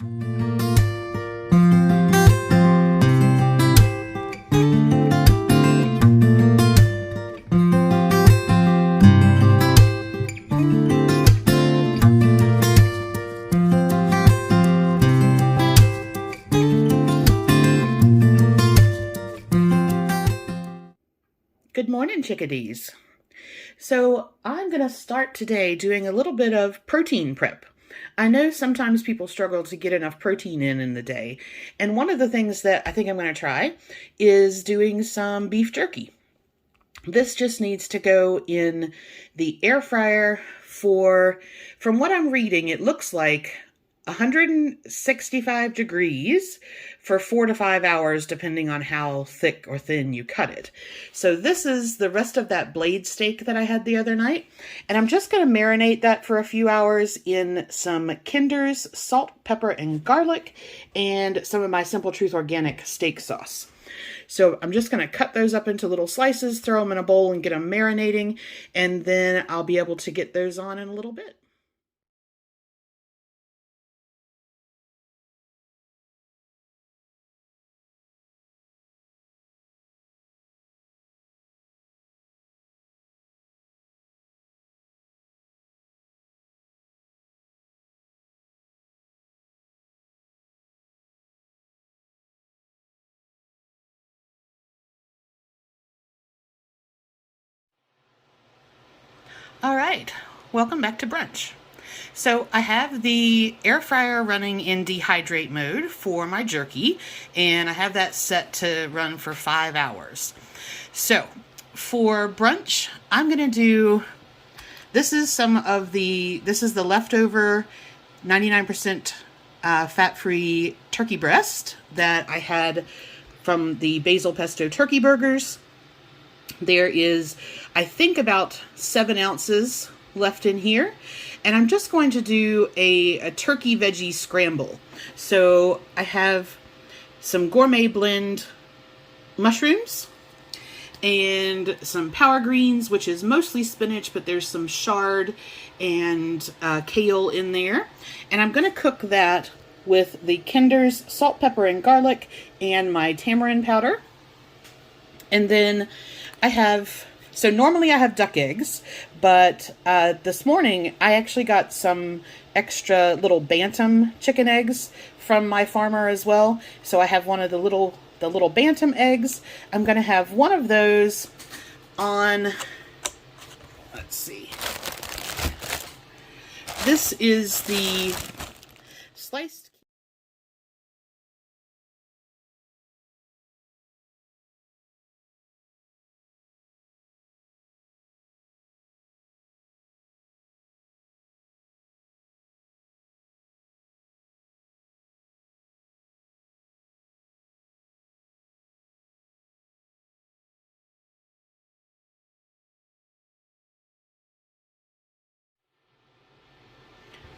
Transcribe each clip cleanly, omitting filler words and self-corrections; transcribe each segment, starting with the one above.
Good morning, chickadees. So I'm going to start today doing a little bit of protein prep. I know sometimes people struggle to get enough protein in the day, and one of the things that I think I'm going to try is doing some beef jerky. This just needs to go in the air fryer for, from what I'm reading, it looks like 165 degrees for 4 to 5 hours, depending on how thick or thin you cut it. So this is the rest of that blade steak that I had the other night. And I'm just going to marinate that for a few hours in some Kinder's salt, pepper, and garlic, and some of my Simple Truth organic steak sauce. So I'm just going to cut those up into little slices, throw them in a bowl and get them marinating, and then I'll be able to get those on in a little bit. All right, welcome back to brunch. So I have the air fryer running in dehydrate mode for my jerky, and I have that set to run for 5 hours. So for brunch, I'm gonna do, this is the leftover 99% fat-free turkey breast that I had from the basil pesto turkey burgers. There is, I think, about 7 ounces left in here. And I'm just going to do a turkey veggie scramble. So I have some gourmet blend mushrooms and some power greens, which is mostly spinach, but there's some chard and kale in there. And I'm going to cook that with the Kinder's salt, pepper, and garlic and my tamarind powder. And then I have, so normally I have duck eggs, but this morning I actually got some extra little Bantam chicken eggs from my farmer as well. So I have one of the little Bantam eggs. I'm going to have one of those on, let's see. This is the sliced.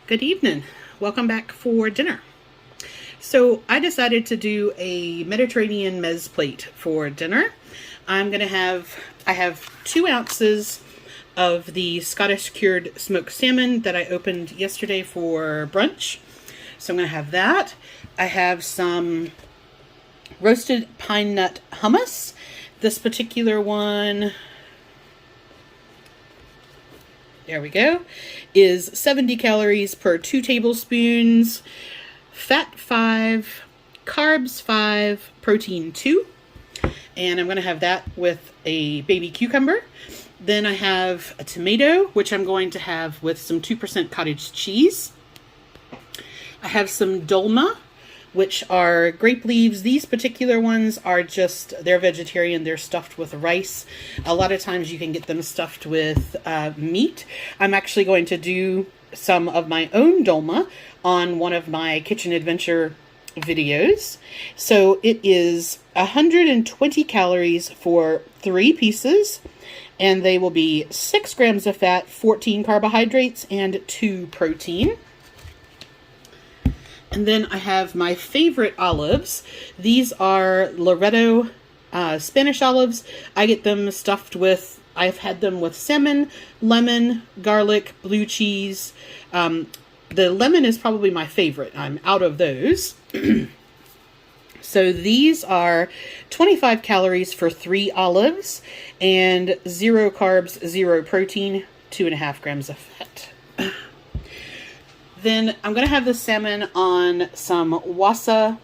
Good evening. Welcome back for dinner. So I decided to do a Mediterranean mezze plate for dinner. I have 2 ounces of the Scottish cured smoked salmon that I opened yesterday for brunch. So I'm going to have that. I have some roasted pine nut hummus. This particular one, there we go, is 70 calories per 2 tablespoons, fat 5, carbs 5, protein 2. And I'm going to have that with a baby cucumber. Then I have a tomato, which I'm going to have with some 2% cottage cheese. I have some dolma, which are grape leaves. These particular ones are just, they're vegetarian. They're stuffed with rice. A lot of times you can get them stuffed with meat. I'm actually going to do some of my own dolma on one of my kitchen adventure videos. So it is 120 calories for 3 pieces, and they will be 6 grams of fat, 14 carbohydrates, and 2 protein. And then I have my favorite olives. These are Loreto Spanish olives. I get them stuffed with, I've had them with salmon, lemon, garlic, blue cheese, The lemon is probably my favorite. I'm out of those. So these are 25 calories for 3 olives and 0 carbs, 0 protein, 2.5 grams of fat. Then I'm going to have the salmon on some wasa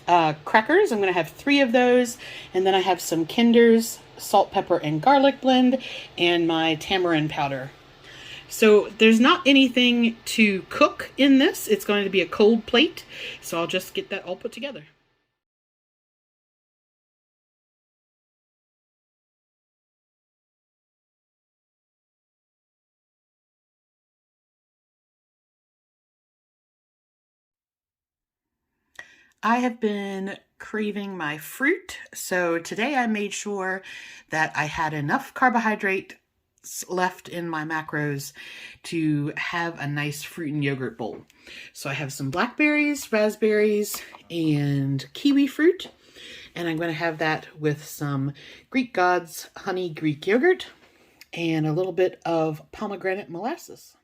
crackers. I'm going to have 3 of those. And then I have some Kinder's salt, pepper, and garlic blend and my tamarind powder. So there's not anything to cook in this. It's going to be a cold plate. So I'll just get that all put together. I have been craving my fruit, so today I made sure that I had enough carbohydrate left in my macros to have a nice fruit and yogurt bowl. So I have some blackberries, raspberries, and kiwi fruit, and I'm going to have that with some Greek Gods honey Greek yogurt and a little bit of pomegranate molasses.